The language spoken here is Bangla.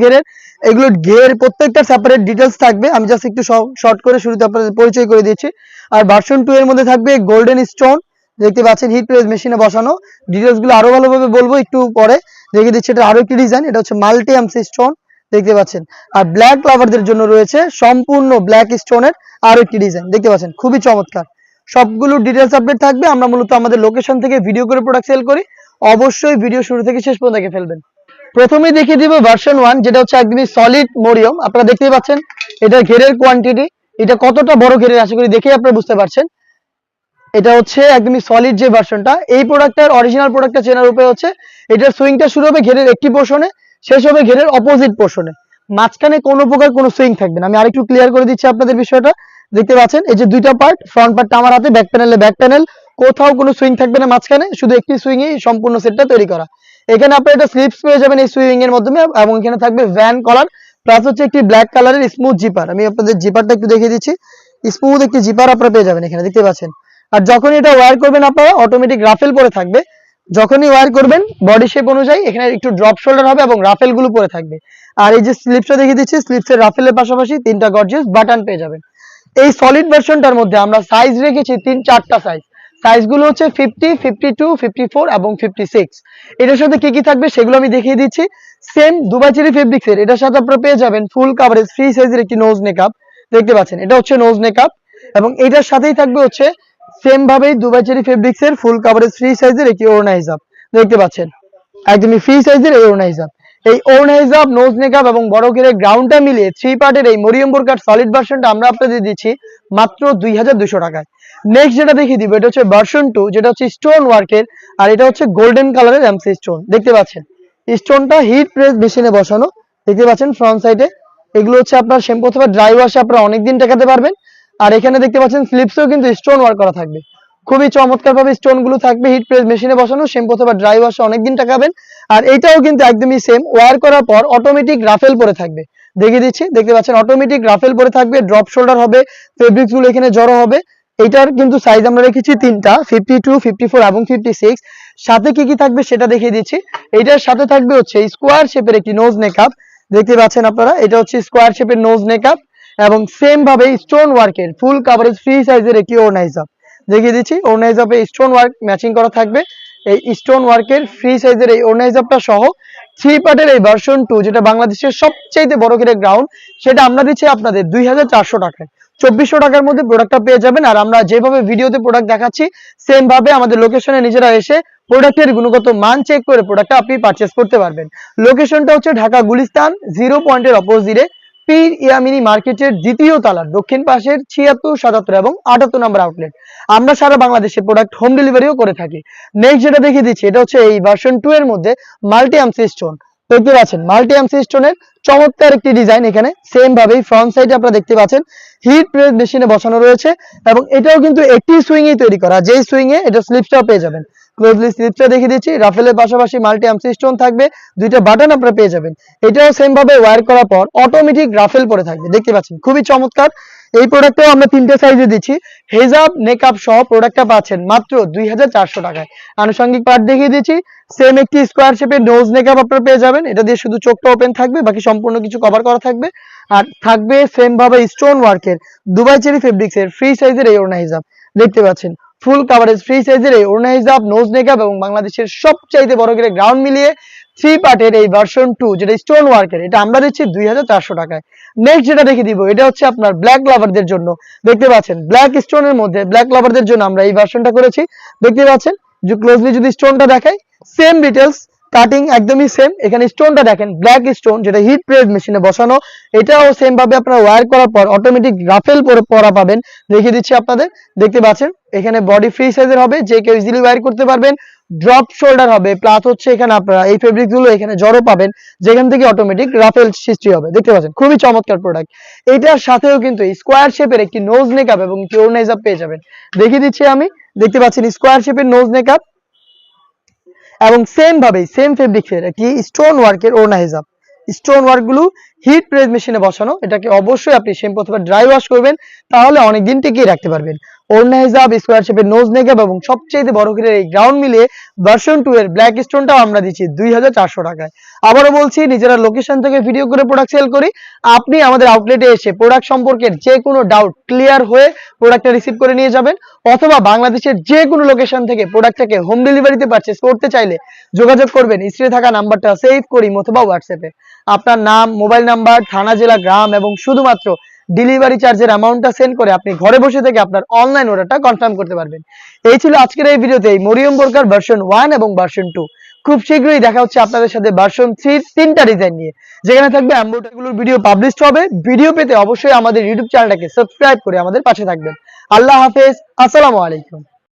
ঘেরের, এগুলো ঘের প্রত্যেকটা সেপারেট ডিটেলস থাকবে। আমি জাস্ট একটু শর্ট করে শুরুতে আপনাদের পরিচয় করে দিচ্ছি। আর ভার্সন 2 এর মধ্যে থাকবে গোল্ডেন স্টোন, দেখতে পাচ্ছেন হিট প্রেস মেশিনে বসানো। ডিটেলস গুলো আরো ভালোভাবে বলবো একটু পরে, দেখে দিচ্ছি। এটা আরো একটি ডিজাইন, এটা হচ্ছে মাল্টি এমসি স্টোন, দেখতে পাচ্ছেন। আর ব্ল্যাক লাভারদের জন্য রয়েছে সম্পূর্ণ ব্ল্যাক স্টোনের আরো একটি ডিজাইন, দেখতে পাচ্ছেন, খুবই চমৎকার। সবগুলো ডিটেলস আপডেট থাকবে। আমরা মূলত আমাদের লোকেশন থেকে ভিডিও করে প্রোডাক্ট সেল করি, অবশ্যই ভিডিও শুরু থেকে শেষ পর্যন্ত দেখে ফেলবেন। প্রথমেই দেখিয়ে দিব ভার্সন 1, যেটা হচ্ছে একদমই সলিড মরিয়ম। আপনারা দেখতেই পাচ্ছেন এটা ঘেরের কোয়ান্টিটি, এটা কতটা বড় ঘেরের আশা করি দেখেই আপনারা বুঝতে পারছেন। এটা হচ্ছে একদমই সলিড যে ভার্সনটা। এই প্রোডাক্টটার অরিজিনাল প্রোডাক্টটা চেনার উপায় হচ্ছে এটার সুইংটা শুরু হবে ঘেরের একটি পোর্শনে, শেষ হবে ঘেরের অপোজিট পোর্শনে, মাঝখানে কোনো প্রকার কোনো সুইং থাকবে না। আমি আরেকটু ক্লিয়ার করে দিচ্ছি আপনাদের বিষয়টা। দেখতে পাচ্ছেন এই যে দুইটা পার্ট, ফ্রন্ট পার্টটা আমার হাতে, ব্যাক প্যানেলে ব্যাক প্যানেল, কোথাও কোনো সুইং থাকবে না মাঝখানে, শুধু একটি সুইং এই সম্পূর্ণ সেটটা তৈরি করা। এখানে আপনারা একটা স্লিপস পেয়ে যাবেন এই সুইং এর মাধ্যমে, এবং এখানে থাকবে ভ্যান কলার, প্লাস হচ্ছে একটি ব্ল্যাক কালারের স্মুথ জিপার। আমি আপনাদের জিপারটা একটু দেখিয়ে দিচ্ছি, স্মুথ একটি জিপার আপনারা পেয়ে যাবেন এখানে, দেখতে পাচ্ছেন। আর যখনই এটা ওয়্যার করবেন আপনারা অটোমেটিক রাফেল পরে থাকবে। যখনই ওয়্যার করবেন বডি শেপ অনুযায়ী এখানে একটু ড্রপ শোল্ডার হবে এবং রাফেল গুলো পরে থাকবে। আর এই যে স্লিপসটা দেখিয়ে দিচ্ছি, স্লিপসের রাফেলের পাশাপাশি 3টা গর্জিয়াস বাটন পেয়ে যাবেন। এই সলিড ভার্সনটার মধ্যে আমরা সাইজ রেখেছি 4টা সাইজ। সাইজগুলো হচ্ছে 50, 52, 54 এবং 56। এটার সাথে কি কি থাকবে সেগুলো আমি দেখিয়ে দিচ্ছি। সেম দুবাই চেরি ফেব্রিক্সের এটার সাথে আপনারা পেয়ে যাবেন ফুল কাভারেজ ফ্রি সাইজের একটি নোজ নেকআপ, দেখতে পাচ্ছেন, এটা হচ্ছে নোজ নেকআপ। এবং এটার সাথেই থাকবে হচ্ছে সেম ভাবেই দুবাই চেরি ফেব্রিক্সের ফুল কাভারেজ ফ্রি সাইজের একটি ওড়না হিজাব, দেখতে পাচ্ছেন, একদমই ফ্রি সাইজের এই ওড়না হিজাব। এই ওড়না হিজাব, নোজ নেকআপ এবং বড় ঘেরের গ্রাউন্ডটা মিলিয়ে 3 পার্টের এই মরিয়ম বোরকার সলিড ভার্সনটা আমরা আপনাদের দিচ্ছি মাত্র 2200 টাকায়। নেক্সট যেটা দেখিয়ে দিব এটা হচ্ছে ভার্সন 2, যেটা হচ্ছে স্টোন ওয়ার্কের, আর এটা হচ্ছে গোল্ডেন কালারের এমসি স্টোন, দেখতে পাচ্ছেন। স্টোনটা হিট প্রেস মেশিনে বসানো, দেখতে পাচ্ছেন ফ্রন্ট সাইডে। এগুলো হচ্ছে আপনার শ্যাম্পু অথবা ড্রাই ওয়াশে আপনারা অনেকদিন টেকাতে পারবেন। আর এখানে দেখতে পাচ্ছেন স্লিপসেও কিন্তু স্টোন ওয়ার্ক করা থাকবে, খুবই চমৎকার ভাবে স্টোন গুলো থাকবে। হিট প্রেস মেশিনে বসানো, শ্যাম্পু অথবা ড্রাই ওয়াশে অনেকদিন টাকাবেন। আর এটাও কিন্তু একদমই সেম, ওয়্যার করার পর অটোমেটিক রাফেল পরে থাকবে, দেখিয়ে দিচ্ছি, দেখতে পাচ্ছেন অটোমেটিক রাফেল পরে থাকবে, ড্রপ শোল্ডার হবে, ফেব্রিক্স গুলো এখানে জড়ো হবে। এটার কিন্তু সাইজ আমরা রেখেছি 3টা, 52, 54 এবং 56। সাথে কি কি থাকবে সেটা দেখিয়ে দিচ্ছি। এটার সাথে থাকবে হচ্ছে স্কোয়ার শেপের একটি নোজ নেকআপ, দেখতে পাচ্ছেন আপনারা, এটা হচ্ছে স্কোয়ার শেপের নোজ নেকআপ এবং সেম ভাবে স্টোন ওয়ার্কের ফুল কাভারেজ ফ্রি সাইজের একটি ওড়না হিজাব, দেখিয়ে দিচ্ছি। ওড়না হিজাবে স্টোন ওয়ার্ক ম্যাচিং করা থাকবে। এই স্টোন ওয়ার্কের ফ্রি সাইজের এই ওড়না হিজাবটা সহ 3 পার্টের এই ভার্সন 2, যেটা বাংলাদেশের সবচেয়ে বড় ঘেরের গ্রাউন্ড, সেটা আমরা দিচ্ছি আপনাদের 2400 টাকায়। 2400 টাকার মধ্যে প্রোডাক্টটা পেয়ে যাবেন। আর আমরা যেভাবে ভিডিওতে প্রোডাক্ট দেখাচ্ছি সেম ভাবে আমাদের লোকেশনে নিজেরা এসে প্রোডাক্টের গুণগত মান চেক করে প্রোডাক্টটা আপনি পারচেজ করতে পারবেন। লোকেশনটা হচ্ছে ঢাকা গুলিস্তান 0 পয়েন্টের অপোজিটে পীর ইয়ামিনী মার্কেটের দ্বিতীয় তলার দক্ষিণ পাশের 76, 77 এবং 78 নম্বর আউটলেট। আমরা সারা বাংলাদেশে প্রোডাক্ট হোম ডেলিভারিও করে থাকি। নেক্সট যেটা দেখিয়ে দিচ্ছি এটা হচ্ছে এই ভার্সন 2 এর মধ্যে মাল্টি এমসি স্টোন, দেখতে পাচ্ছেন মাল্টি এমসি স্টোনের চমৎকার একটি ডিজাইন। এখানে সেম ভাবেই ফ্রন্ট সাইডে আপনারা দেখতে পাচ্ছেন হিট প্রেস মেশিনে বসানো রয়েছে এবং এটাও কিন্তু একটি সুইং এ তৈরি করা, যেই সুইং এ এটা স্লিপসটাও পেয়ে যাবেন। ক্লোজলি স্লিপসটা দেখিয়ে দিচ্ছি, রাফেলের পাশাপাশি মাল্টি এমসি স্টোন থাকবে, 2টা বাটন আপনারা পেয়ে যাবেন। এটাও সেম ভাবে ওয়্যার করার পর অটোমেটিক রাফেল পরে থাকবে, দেখতে পাচ্ছেন, খুবই চমৎকার। এই প্রোডাক্টটাও আমরা 3টে সাইজে দিচ্ছি। হেজাব নেকআপ সহ প্রোডাক্টটা পাচ্ছেন মাত্র 2400 টাকায়। আনুষঙ্গিক পার্ট দেখিয়ে দিচ্ছি, সেম একটি স্কোয়ার শেপের নোজ নেকআপ আপনারা পেয়ে যাবেন। এটা দিয়ে শুধু চোখটা ওপেন থাকবে, বাকি সম্পূর্ণ কিছু কভার করা থাকবে। আর থাকবে সেম ভাবে স্টোন ওয়ার্কের দুবাই চেরি ফেব্রিক্সের ফ্রি সাইজের এই ওড়না হিজাব, দেখতে পাচ্ছেন, ফুল কাভারেজ ফ্রি সাইজের এই ওড়না হিজাব, নোজ নেকআপ এবং বাংলাদেশের সবচাইতে বড় করে গ্রাউন্ড মিলিয়ে 3 পার্টের এই ভার্সন 2, যেটা স্টোন ওয়ার্কের, এটা আমরা দিচ্ছি 2400 টাকায়। নেক্সট যেটা দেখে দিব এটা হচ্ছে আপনার ব্ল্যাক লাভারদের জন্য, দেখতে পাচ্ছেন ব্ল্যাক স্টোনের মধ্যে ব্ল্যাক লাভারদের জন্য আমরা এই ভার্সনটা করেছি, দেখতে পাচ্ছেন। যে ক্লোজলি যদি স্টোনটা দেখাই, সেম ডিটেলস, কাটিং একদমই সেম। এখানে স্টোনটা দেখেন ব্ল্যাক স্টোন, যেটা হিট প্রেস মেশিনে বসানো। এটাও সেম ভাবে আপনারা ওয়্যার করার পর অটোমেটিক রাফেল পরা পাবেন, দেখিয়ে দিচ্ছি আপনাদের, দেখতে পাচ্ছেন। এখানে বডি ফ্রি সাইজের হবে, যে কেউ ইজিলি ওয়্যার করতে পারবেন। ড্রপ শোল্ডার হবে, প্লাস হচ্ছে এখানে আপনারা এই ফেব্রিক গুলো এখানে জড়ো পাবেন, যেখান থেকে অটোমেটিক রাফেল সৃষ্টি হবে, দেখতে পাচ্ছেন, খুবই চমৎকার প্রোডাক্ট। এটার সাথেও কিন্তু স্কোয়ার শেপের একটি নোজ নেকআপ এবং ওড়না হিজাব পেয়ে যাবেন, দেখিয়ে দিচ্ছি আমি, দেখতে পাচ্ছেন স্কোয়ার শেপের নোজ নেকআপ এবং সেম ভাবে সেম ফেব্রিক্সের একটি স্টোন ওয়ার্কের ওড়না হিজাব। স্টোন ওয়ার্ক গুলো হিট প্রেস মেশিনে বসানো, এটাকে অবশ্যই আপনি শ্যাম্পু অথবা ড্রাই ওয়াশ করবেন, তাহলে অনেকদিন টিকিয়ে রাখতে পারবেন। ওড়না হিজাব, স্কোয়ার শেপের নোজ নেকআপ এবং সবচেয়ে বড় করে এই গ্রাউন্ড মিলিয়ে ভার্সন 2 এর ব্ল্যাক স্টোনটাও আমরা দিচ্ছি 2400 টাকায়। আবারও বলছি, নিজেরা লোকেশন থেকে ভিডিও করে প্রোডাক্ট সেল করি। আপনি আমাদের আউটলেটে এসে প্রোডাক্ট সম্পর্কে যে কোনো ডাউট ক্লিয়ার হয়ে প্রোডাক্টটা রিসিভ করে নিয়ে যাবেন, অথবা বাংলাদেশের যে কোনো লোকেশন থেকে প্রোডাক্টটাকে হোম ডেলিভারিতে পারচেজ করতে চাইলে যোগাযোগ করবেন স্ক্রিনে থাকা নাম্বারটা সেভ করি অথবা হোয়াটসঅ্যাপে। আপনার নাম, মোবাইল নাম্বার, থানা, জেলা, গ্রাম এবং শুধুমাত্র ডেলিভারি চার্জের অ্যামাউন্টটা সেন্ড করে আপনি ঘরে বসে থেকে আপনার অনলাইন অর্ডারটা কনফার্ম করতে পারবেন। এই ছিল আজকের এই ভিডিওতে এই মরিয়ম বোরকার ভার্সন 1 এবং ভার্সন 2। খুব শীঘ্রই দেখা হচ্ছে আপনাদের সাথে ভার্সন 3 তিনটা ডিজাইন নিয়ে, যেখানে থাকবে এমব্রয়ডারিগুলোর ভিডিও পাবলিশ হবে। ভিডিও পেতে অবশ্যই আমাদের ইউটিউব চ্যানেলটাকে সাবস্ক্রাইব করে আমাদের পাশে থাকবেন। আল্লাহ হাফেজ, আসসালামু আলাইকুম।